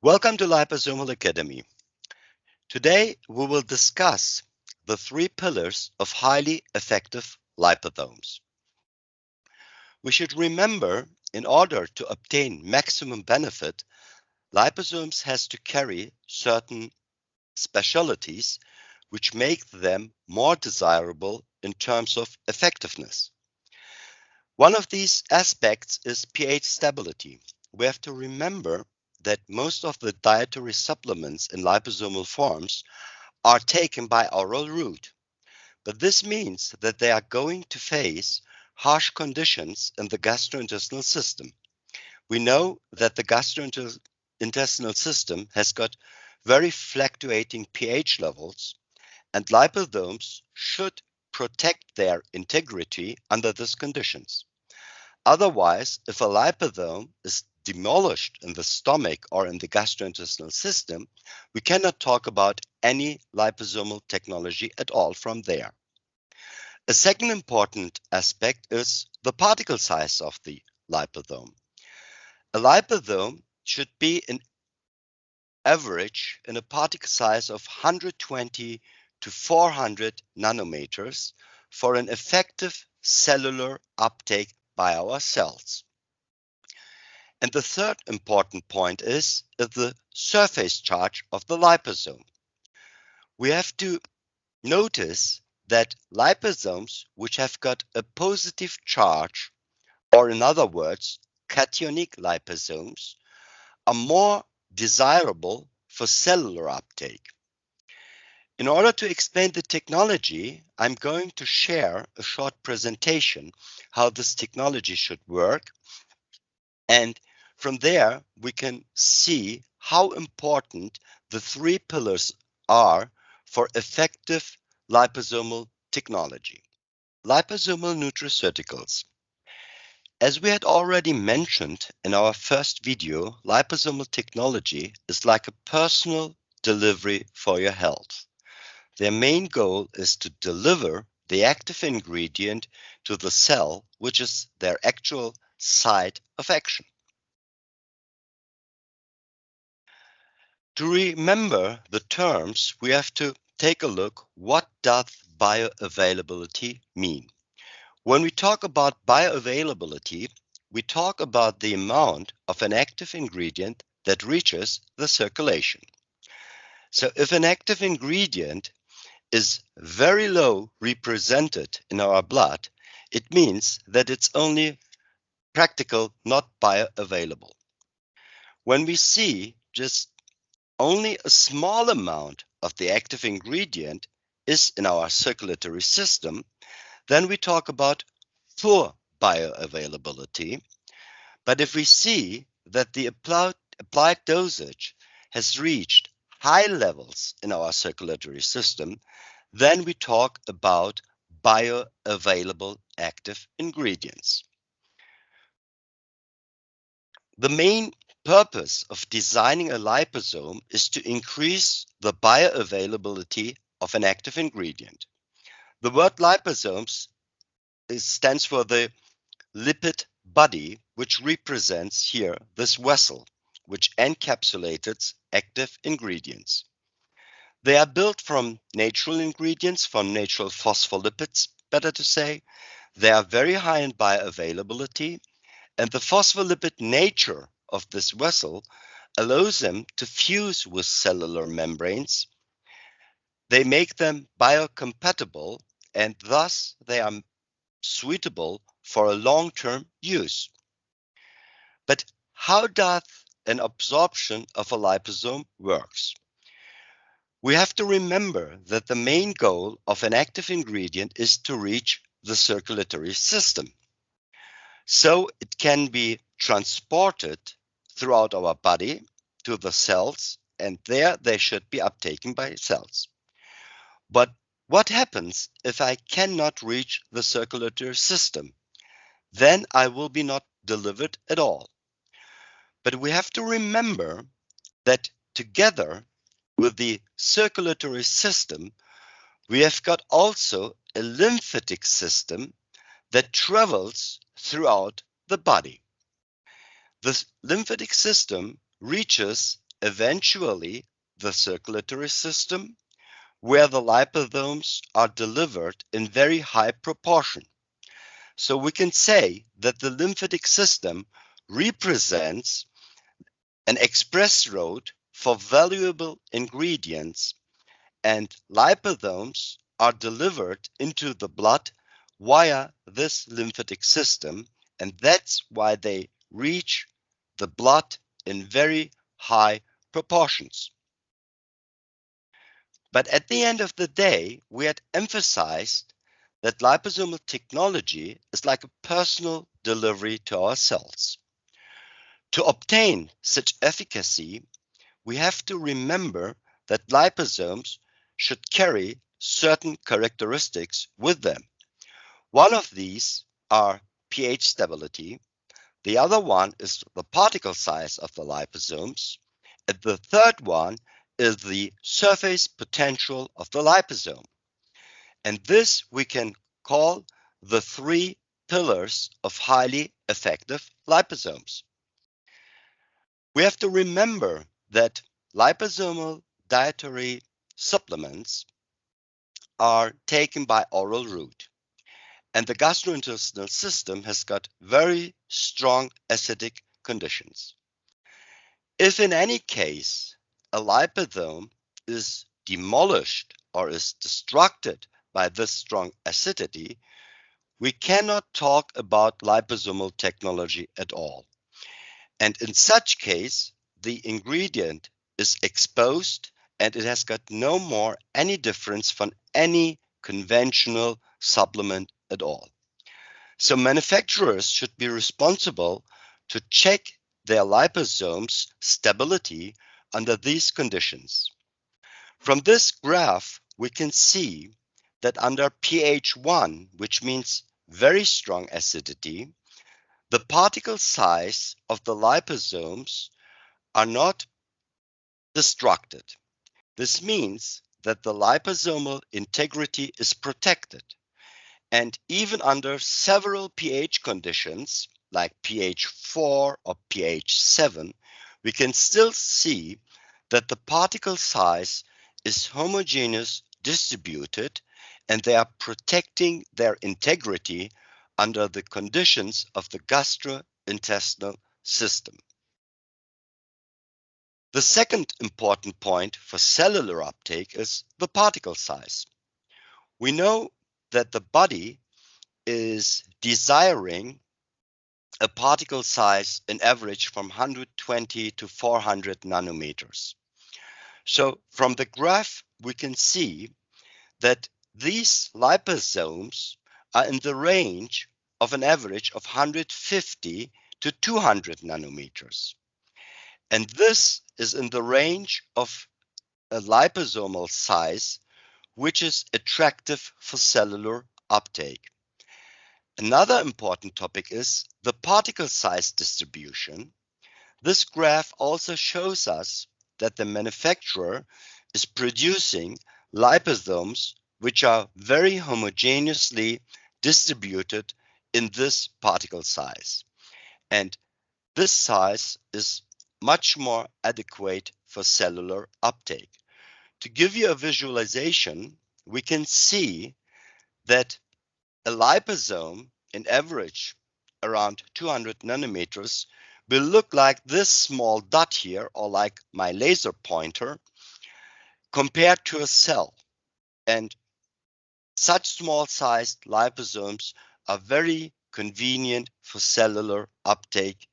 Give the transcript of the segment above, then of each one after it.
Welcome to Liposomal Academy. Today we will discuss the three pillars of highly effective liposomes. We should remember, in order to obtain maximum benefit, liposomes has to carry certain specialties which make them more desirable in terms of effectiveness. One of these aspects is pH stability. We have to remember that most of the dietary supplements in liposomal forms are taken by oral route, but this means that they are going to face harsh conditions in the gastrointestinal system. We know that the gastrointestinal system has got very fluctuating pH levels, and liposomes should protect their integrity under these conditions. Otherwise, if a liposome is demolished in the stomach or in the gastrointestinal system, we cannot talk about any liposomal technology at all from there. A second important aspect is the particle size of the liposome. A liposome should be an average in a particle size of 120 to 400 nanometers for an effective cellular uptake by our cells. And the third important point is the surface charge of the liposome. We have to notice that liposomes which have got a positive charge, or in other words, cationic liposomes, are more desirable for cellular uptake. In order to explain the technology, I'm going to share a short presentation how this technology should work, and from there we can see how important the three pillars are for effective liposomal technology. Liposomal nutraceuticals. As we had already mentioned in our first video, liposomal technology is like a personal delivery for your health. Their main goal is to deliver the active ingredient to the cell, which is their actual site of action. To remember the terms, we have to take a look, what does bioavailability mean? When we talk about bioavailability, we talk about the amount of an active ingredient that reaches the circulation. So if an active ingredient is very low represented in our blood, it means that it's only practical, not bioavailable. When we see just only a small amount of the active ingredient is in our circulatory system, then we talk about poor bioavailability. But if we see that the applied dosage has reached high levels in our circulatory system, then we talk about bioavailable active ingredients. The main purpose of designing a liposome is to increase the bioavailability of an active ingredient. The word liposomes stands for the lipid body, which represents here this vessel, which encapsulates active ingredients. They are built from natural ingredients, from natural phospholipids, better to say. They are very high in bioavailability, and the phospholipid nature of this vessel allows them to fuse with cellular membranes. They make them biocompatible, and thus they are suitable for a long-term use. But how does an absorption of a liposome works? We have to remember that the main goal of an active ingredient is to reach the circulatory system. So it can be transported throughout our body to the cells, and there they should be uptaken by cells. But what happens if I cannot reach the circulatory system? Then I will be not delivered at all. But we have to remember that together with the circulatory system, we have got also a lymphatic system that travels throughout the body. The lymphatic system reaches eventually the circulatory system, where the liposomes are delivered in very high proportion. So we can say that the lymphatic system represents an express road for valuable ingredients, and liposomes are delivered into the blood via this lymphatic system, and that's why they reach the blood in very high proportions. But at the end of the day, we had emphasized that liposomal technology is like a personal delivery to our cells. To obtain such efficacy, we have to remember that liposomes should carry certain characteristics with them. One of these are pH stability. The other one is the particle size of the liposomes. And the third one is the surface potential of the liposome. And this we can call the three pillars of highly effective liposomes. We have to remember that liposomal dietary supplements are taken by oral route, and the gastrointestinal system has got very strong acidic conditions. If in any case a liposome is demolished or is destructed by this strong acidity, we cannot talk about liposomal technology at all. And in such case, the ingredient is exposed and it has got no more any difference from any conventional supplement at all. So manufacturers should be responsible to check their liposomes stability under these conditions. From this graph, we can see that under pH 1, which means very strong acidity, the particle size of the liposomes are not destructed. This means that the liposomal integrity is protected. And even under several pH conditions, like pH 4 or pH 7, we can still see that the particle size is homogeneous distributed and they are protecting their integrity under the conditions of the gastrointestinal system. The second important point for cellular uptake is the particle size. We know that the body is desiring a particle size in average from 120 to 400 nanometers. So from the graph, we can see that these liposomes are in the range of an average of 150 to 200 nanometers. And this is in the range of a liposomal size, which is attractive for cellular uptake. Another important topic is the particle size distribution. This graph also shows us that the manufacturer is producing liposomes which are very homogeneously distributed in this particle size. And this size is much more adequate for cellular uptake. To give you a visualization, we can see that a liposome, in average around 200 nanometers, will look like this small dot here, or like my laser pointer, compared to a cell. And such small-sized liposomes are very convenient for cellular uptake,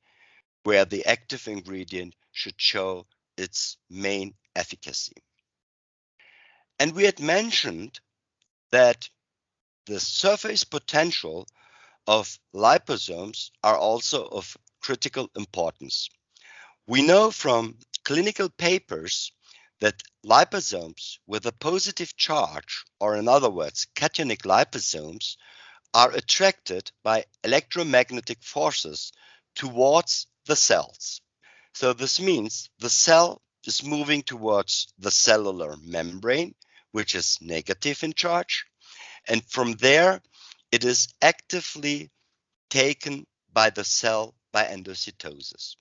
where the active ingredient should show its main efficacy. And we had mentioned that the surface potential of liposomes are also of critical importance. We know from clinical papers that liposomes with a positive charge, or in other words, cationic liposomes, are attracted by electromagnetic forces towards the cells. So this means the cell is moving towards the cellular membrane, which is negative in charge, and from there it is actively taken by the cell by endocytosis.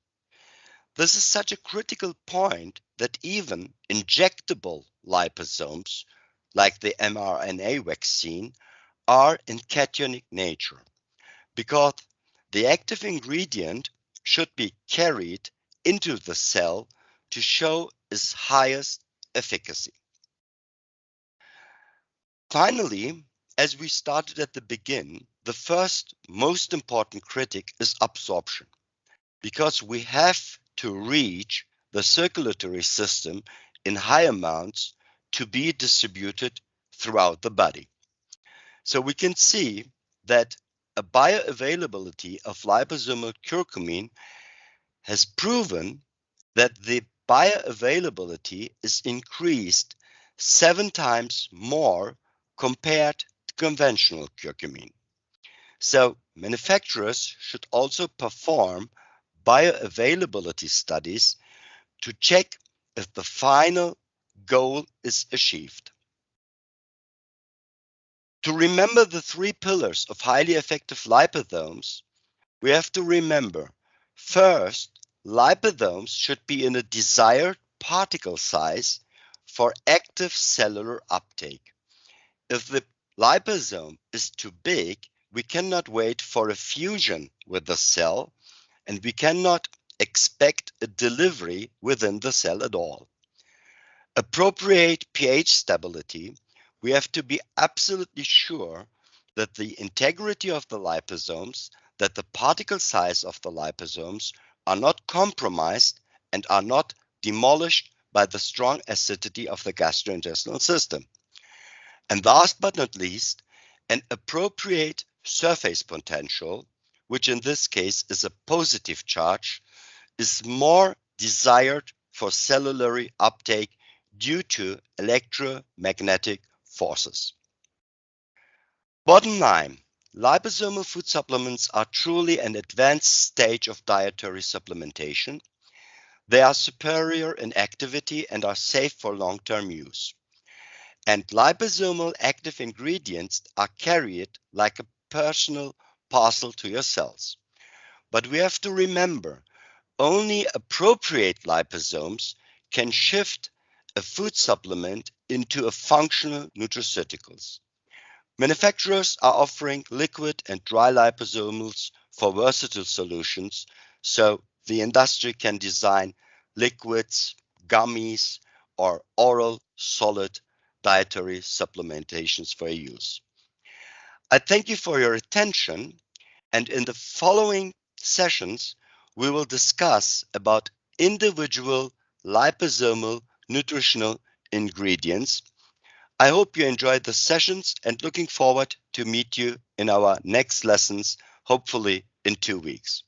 This is such a critical point that even injectable liposomes, like the mRNA vaccine, are in cationic nature because the active ingredient should be carried into the cell to show its highest efficacy. Finally, as we started at the beginning, the first most important critic is absorption, because we have to reach the circulatory system in high amounts to be distributed throughout the body. So we can see that a bioavailability of liposomal curcumin has proven that the bioavailability is increased 7 times more compared to conventional curcumin. So manufacturers should also perform bioavailability studies to check if the final goal is achieved. To remember the 3 pillars of highly effective liposomes, we have to remember, first, liposomes should be in a desired particle size for active cellular uptake. If the liposome is too big, we cannot wait for a fusion with the cell, and we cannot expect a delivery within the cell at all. Appropriate pH stability, we have to be absolutely sure that the integrity of the liposomes, that the particle size of the liposomes are not compromised and are not demolished by the strong acidity of the gastrointestinal system. And last but not least, an appropriate surface potential, which in this case is a positive charge, is more desired for cellular uptake due to electromagnetic forces. Bottom line, liposomal food supplements are truly an advanced stage of dietary supplementation. They are superior in activity and are safe for long-term use. And liposomal active ingredients are carried like a personal parcel to your cells. But we have to remember, only appropriate liposomes can shift a food supplement into a functional nutraceuticals. Manufacturers are offering liquid and dry liposomes for versatile solutions, so the industry can design liquids, gummies, or oral solid dietary supplementations for use. I thank you for your attention, and in the following sessions, we will discuss about individual liposomal nutritional ingredients. I hope you enjoyed the sessions and looking forward to meet you in our next lessons, hopefully in 2 weeks.